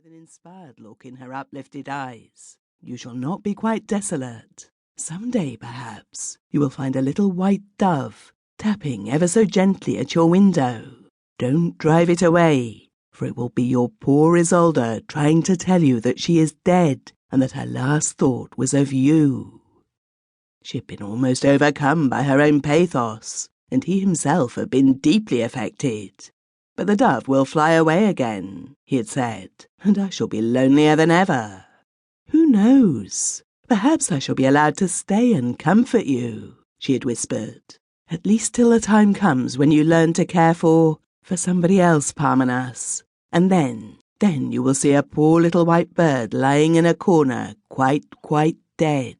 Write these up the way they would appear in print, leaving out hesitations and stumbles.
an inspired look in her uplifted eyes. "You shall not be quite desolate. Some day, perhaps, you will find a little white dove tapping ever so gently at your window. Don't drive it away, for it will be your poor Isolde trying to tell you that she is dead and that her last thought was of you." She had been almost overcome by her own pathos, and he himself had been deeply affected. "But the dove will fly away again," he had said, "and I shall be lonelier than ever. Who knows? Perhaps I shall be allowed to stay and comfort you," she had whispered, "at least till the time comes when you learn to care for somebody else, Parmenas. And then you will see a poor little white bird lying in a corner, quite dead.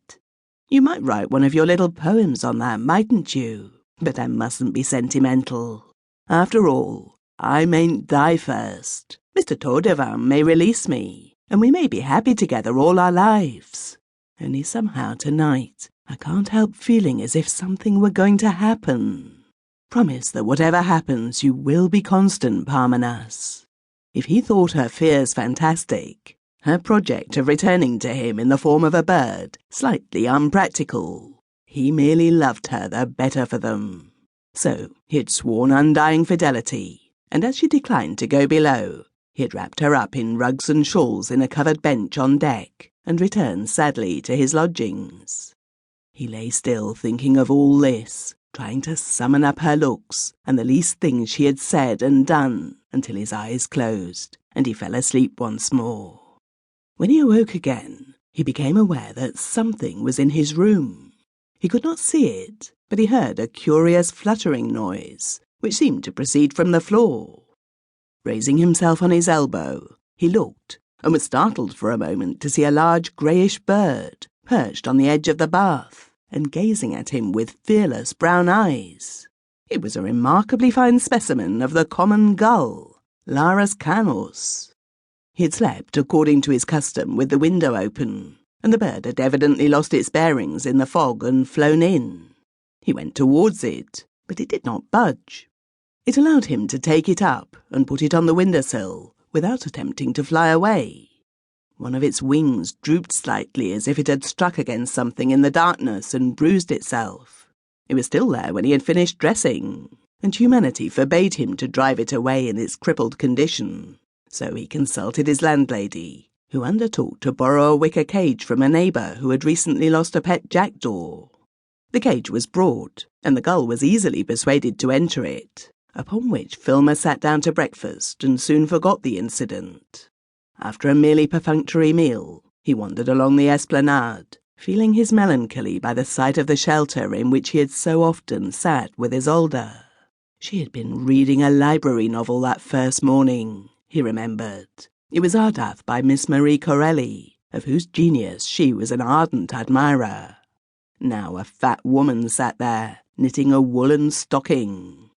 You might write one of your little poems on that, mightn't you? But that mustn't be sentimental. After all, I mayn't die first. Mr. Tordevin may release me, and we may be happy together all our lives. Only somehow tonight I can't help feeling as if something were going to happen. Promise that whatever happens you will be constant, Parmenas." If he thought her fears fantastic, her project of returning to him in the form of a bird slightly unpractical, he merely loved her the better for them. So he had sworn undying fidelity, and as she declined to go below, he had wrapped her up in rugs and shawls in a covered bench on deck, and returned sadly to his lodgings. He lay still thinking of all this, trying to summon up her looks and the least things she had said and done, until his eyes closed, and he fell asleep once more. When he awoke again, he became aware that something was in his room. He could not see it, but he heard a curious fluttering noise, which seemed to proceed from the floor. Raising himself on his elbow, he looked, and was startled for a moment to see a large greyish bird perched on the edge of the bath, and gazing at him with fearless brown eyes. It was a remarkably fine specimen of the common gull, Larus canos. He had slept according to his custom with the window open, and the bird had evidently lost its bearings in the fog and flown in. He went towards it, but it did not budge. It allowed him to take it up and put it on the windowsill without attempting to fly away. One of its wings drooped slightly as if it had struck against something in the darkness and bruised itself. It was still there when he had finished dressing, and humanity forbade him to drive it away in its crippled condition. So he consulted his landlady, who undertook to borrow a wicker cage from a neighbour who had recently lost a pet jackdaw. The cage was broad, and the gull was easily persuaded to enter it, upon which Filmer sat down to breakfast and soon forgot the incident. After a merely perfunctory meal, he wandered along the esplanade, feeling his melancholy by the sight of the shelter in which he had so often sat with Isolde. She had been reading a library novel that first morning, he remembered. It was Ardath by Miss Marie Corelli, of whose genius she was an ardent admirer. Now a fat woman sat there, knitting a woolen stocking.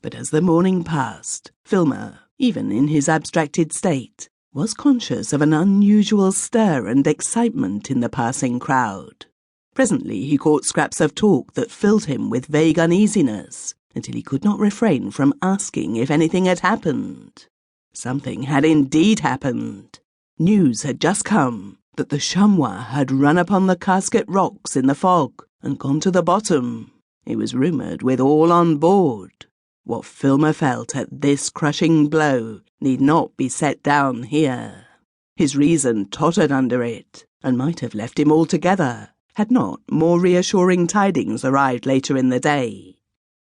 But as the morning passed, Filmer, even in his abstracted state, was conscious of an unusual stir and excitement in the passing crowd. Presently he caught scraps of talk that filled him with vague uneasiness, until he could not refrain from asking if anything had happened. Something had indeed happened. News had just come that the chamois had run upon the Casket rocks in the fog and gone to the bottom. It was rumoured with all on board. What Filmer felt at this crushing blow need not be set down here. His reason tottered under it, and might have left him altogether, had not more reassuring tidings arrived later in the day.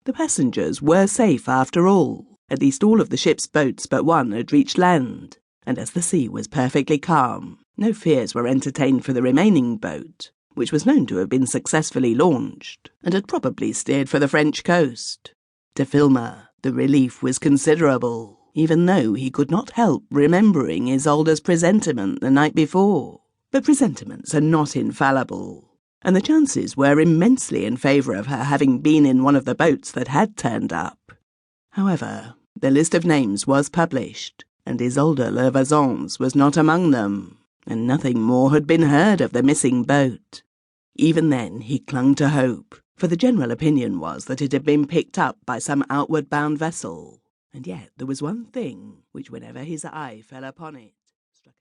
The passengers were safe after all. At least all of the ship's boats but one had reached land, and as the sea was perfectly calm, no fears were entertained for the remaining boat, which was known to have been successfully launched, and had probably steered for the French coast. To Filmer, the relief was considerable, even though he could not help remembering Isolde's presentiment the night before. But presentiments are not infallible, and the chances were immensely in favour of her having been in one of the boats that had turned up. However, the list of names was published, and Isolde Leverson's was not among them, and nothing more had been heard of the missing boat. Even then he clung to hope, for the general opinion was that it had been picked up by some outward-bound vessel, and yet there was one thing which, whenever his eye fell upon it,